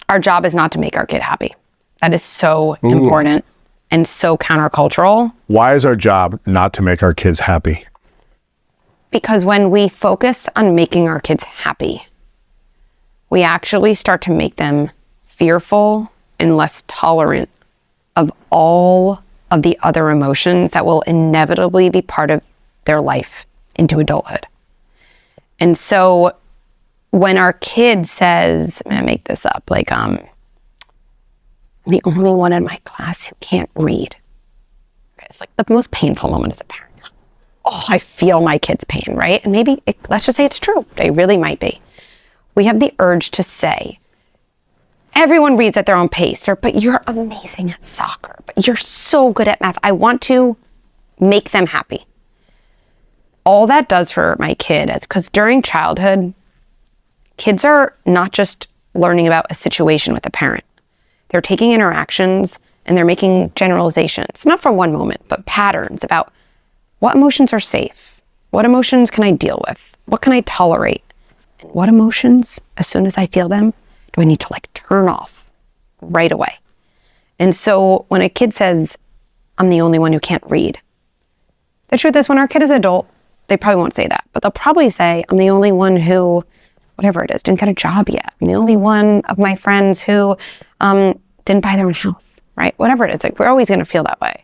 our job is not to make our kid happy. That is so important and so countercultural. Why is our job not to make our kids happy? Because when we focus on making our kids happy, we actually start to make them fearful and less tolerant of all of the other emotions that will inevitably be part of their life into adulthood. And so when our kid says, I'm gonna make this up, like, I'm the only one in my class who can't read. Okay, it's like the most painful moment as a parent. Oh, I feel my kid's pain, right? And maybe, let's just say it's true. They really might be. We have the urge to say, everyone reads at their own pace, or, but you're amazing at soccer, but you're so good at math. I want to make them happy. All that does for my kid is, because during childhood, kids are not just learning about a situation with a parent. They're taking interactions and they're making generalizations, not from one moment, but patterns about what emotions are safe, what emotions can I deal with, what can I tolerate, and what emotions, as soon as I feel them, do I need to like turn off right away. And so when a kid says, I'm the only one who can't read, the truth is when our kid is adult, they probably won't say that, but they'll probably say, I'm the only one who, whatever it is, didn't get a job yet. I'm the only one of my friends who didn't buy their own house, right? Whatever it is, like we're always gonna feel that way.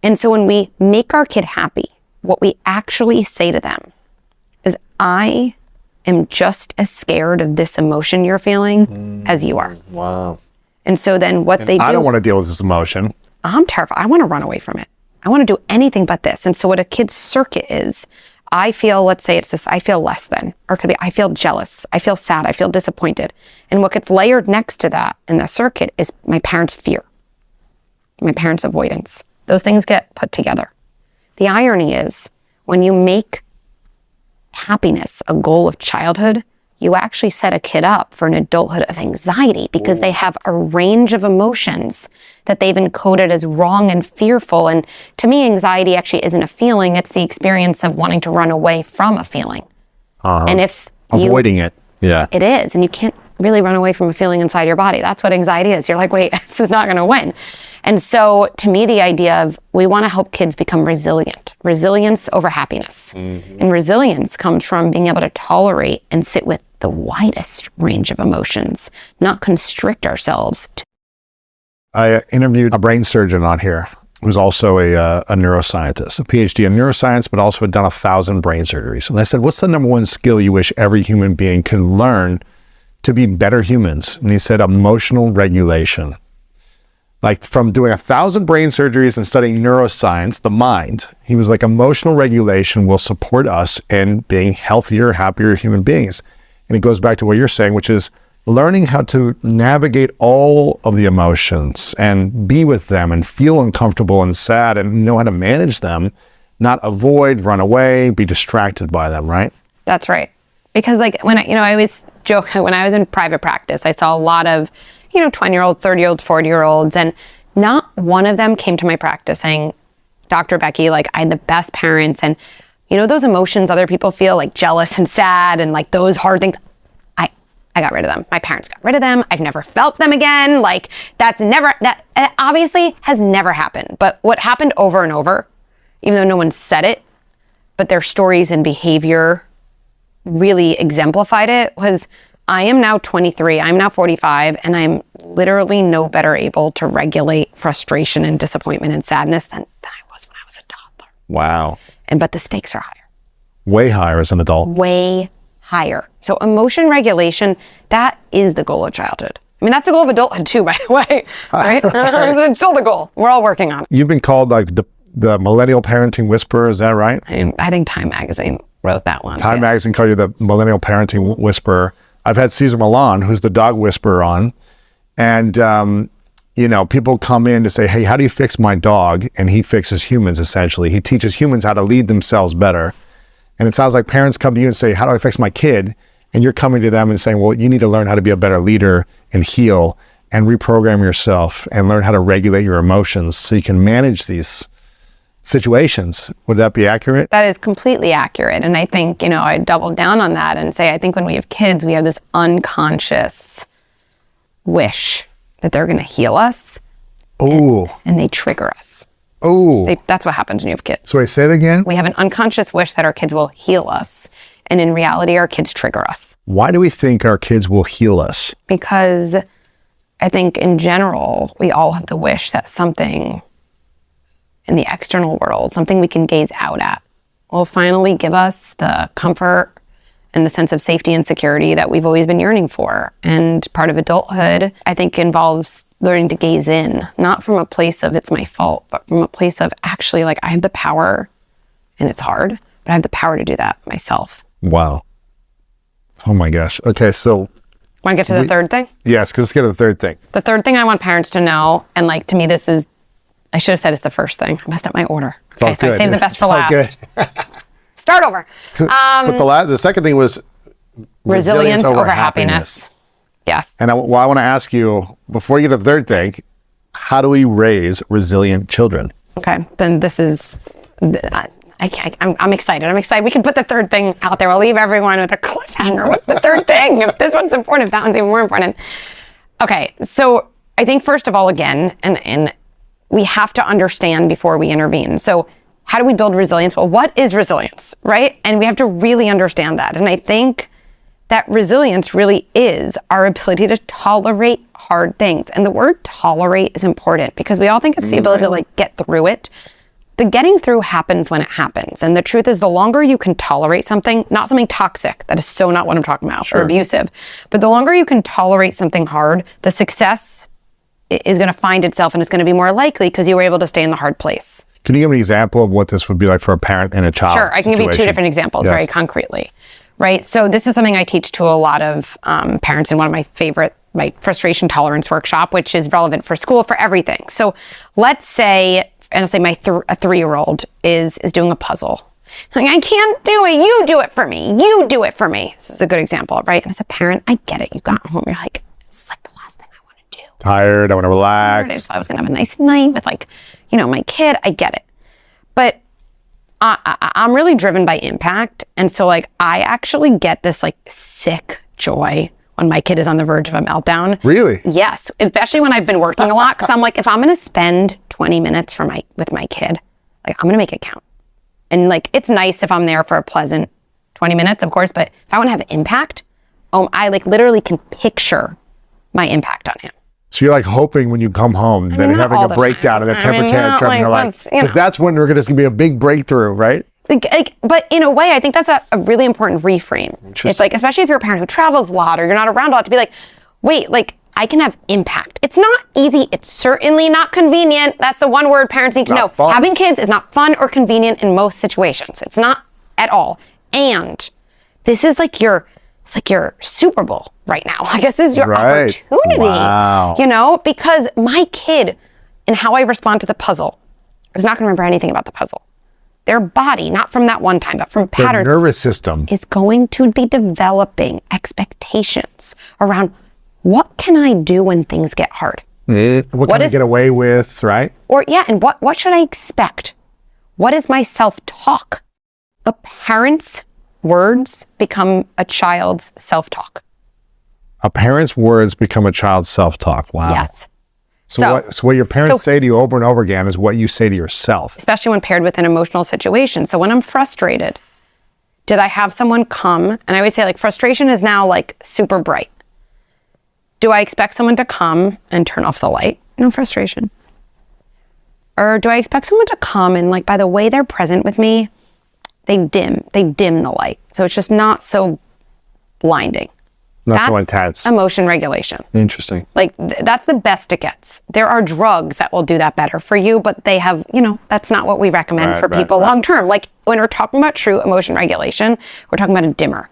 And so when we make our kid happy, what we actually say to them is, I am just as scared of this emotion you're feeling as you are. Wow. And so then what they do— I don't want to deal with this emotion. I'm terrified. I want to run away from it. I want to do anything but this. And so what a kid's circuit is, I feel, let's say it's this, I feel less than, or it could be, I feel jealous, I feel sad, I feel disappointed. And what gets layered next to that in the circuit is my parents' fear, my parents' avoidance. Those things get put together. The irony is, when you make happiness a goal of childhood, you actually set a kid up for an adulthood of anxiety, because they have a range of emotions that they've encoded as wrong and fearful. And to me, anxiety actually isn't a feeling, it's the experience of wanting to run away from a feeling. And if avoiding it. Yeah. It is. And you can't really run away from a feeling inside your body. That's what anxiety is. You're like, wait, this is not going to win. And so to me, the idea of, we want to help kids become resilient, resilience over happiness. And resilience comes from being able to tolerate and sit with the widest range of emotions, not constrict ourselves. I interviewed a brain surgeon on here who's also a neuroscientist, a PhD in neuroscience, but also had done 1,000 brain surgeries. And I said, what's the number one skill you wish every human being could learn to be better humans? And he said, emotional regulation. Like, from doing 1,000 brain surgeries and studying neuroscience, the mind, he was like, emotional regulation will support us in being healthier, happier human beings. And it goes back to what you're saying, which is learning how to navigate all of the emotions and be with them and feel uncomfortable and sad and know how to manage them, not avoid, run away, be distracted by them, right? That's right. Because like when I always joke, when I was in private practice, I saw a lot of 20-year-olds, 30-year-olds, 40-year-olds, and not one of them came to my practice saying, Dr. Becky, like, I had the best parents, and those emotions other people feel, like jealous and sad and like those hard things, I got rid of them. My parents got rid of them. I've never felt them again. Like, that obviously has never happened. But what happened over and over, even though no one said it, but their stories and behavior really exemplified it, was, I am now 23, I'm now 45, and I'm literally no better able to regulate frustration and disappointment and sadness than I was when I was a toddler. Wow. But the stakes are higher. Way higher as an adult. Way higher. So emotion regulation, that is the goal of childhood. I mean, that's the goal of adulthood too, by the way, right? It's still the goal. We're all working on it. You've been called like the millennial parenting whisperer, is that right? I think Time Magazine wrote that one. Time Magazine called you the millennial parenting whisperer. I've had Cesar Millan, who's the dog whisperer, on, and people come in to say, hey, how do you fix my dog? And he fixes humans, essentially. He teaches humans how to lead themselves better. And it sounds like parents come to you and say, how do I fix my kid? And you're coming to them and saying, well, you need to learn how to be a better leader and heal and reprogram yourself and learn how to regulate your emotions so you can manage these situations. Would that be accurate? That is completely accurate. And I think, I double down on that and say, I think when we have kids, we have this unconscious wish that they're going to heal us. Oh. And they trigger us. Oh. That's what happens when you have kids. So I say it again. We have an unconscious wish that our kids will heal us. And in reality, our kids trigger us. Why do we think our kids will heal us? Because I think in general, we all have the wish that something in the external world, something we can gaze out at, will finally give us the comfort and the sense of safety and security that we've always been yearning for. And part of adulthood, I think, involves learning to gaze in, not from a place of it's my fault, but from a place of actually like I have the power, and it's hard, but I have the power to do that myself. Wow. Oh my gosh. Okay, so Want to get to the third thing? yes, let's get to the third thing. The third thing I want parents to know, and like to me, this is, I should have said it's the first thing. I messed up my order. Okay, so I saved the best for last. Good. Start over. But the second thing was Resilience over happiness. Yes. And I want to ask you, before you get to the third thing, how do we raise resilient children? Okay, then this is, I'm excited. I'm excited. We can put the third thing out there. We'll leave everyone with a cliffhanger. What's the third thing? If this one's important, if that one's even more important. Okay, so I think first of all, again, and we have to understand before we intervene. So how do we build resilience? Well, what is resilience, right? And we have to really understand that. And I think that resilience really is our ability to tolerate hard things. And the word tolerate is important because we all think it's the ability to like get through it. The getting through happens when it happens. And the truth is the longer you can tolerate something, not something toxic, that is so not what I'm talking about, or abusive, but the longer you can tolerate something hard, the success is going to find itself and it's going to be more likely because you were able to stay in the hard place. Can you give me an example of what this would be like for a parent and a child? Sure, I can give you two different examples very concretely, right? So this is something I teach to a lot of parents in one of my frustration tolerance workshop, which is relevant for school, for everything. So let's say, and I'll say a 3-year-old is doing a puzzle. Like, I can't do it. You do it for me. You do it for me. This is a good example, right? And as a parent, I get it. You got home, you're like, it's like the last thing I want to do. Tired, I want to relax. So I was going to have a nice night with my kid. I get it. But I'm really driven by impact. And so I actually get this sick joy when my kid is on the verge of a meltdown. Really? Yes. Especially when I've been working a lot. Because I'm like, if I'm going to spend 20 minutes with my kid, I'm going to make it count. And it's nice if I'm there for a pleasant 20 minutes, of course. But if I want to have impact, I literally can picture my impact on him. So you're hoping when you come home that you're having a breakdown and a temper tantrum, and you're because that's when we're going to be a big breakthrough, right? But in a way, I think that's a really important reframe. It's especially if you're a parent who travels a lot or you're not around a lot, to be wait, I can have impact. It's not easy. It's certainly not convenient. That's the one word parents need to know. Fun. Having kids is not fun or convenient in most situations. It's not at all. And this is your Super Bowl right now. This is your opportunity. Wow. Because my kid and how I respond to the puzzle is not going to remember anything about the puzzle. Their body, not from that one time, but from patterns. Their nervous system is going to be developing expectations around what can I do when things get hard? What can I get away with, right? And what should I expect? What is my self-talk? A parent's words become a child's self-talk. A parent's words become a child's self-talk. Wow. Yes. So what your parents say to you over and over again is what you say to yourself. Especially when paired with an emotional situation. So when I'm frustrated, did I have someone come? And I always say frustration is now super bright. Do I expect someone to come and turn off the light? No frustration. Or do I expect someone to come and by the way they're present with me, they dim the light. So it's just not so blinding. Not so intense. Emotion regulation. Interesting. That's the best it gets. There are drugs that will do that better for you, but they have, that's not what we recommend for people long term. When we're talking about true emotion regulation, we're talking about a dimmer.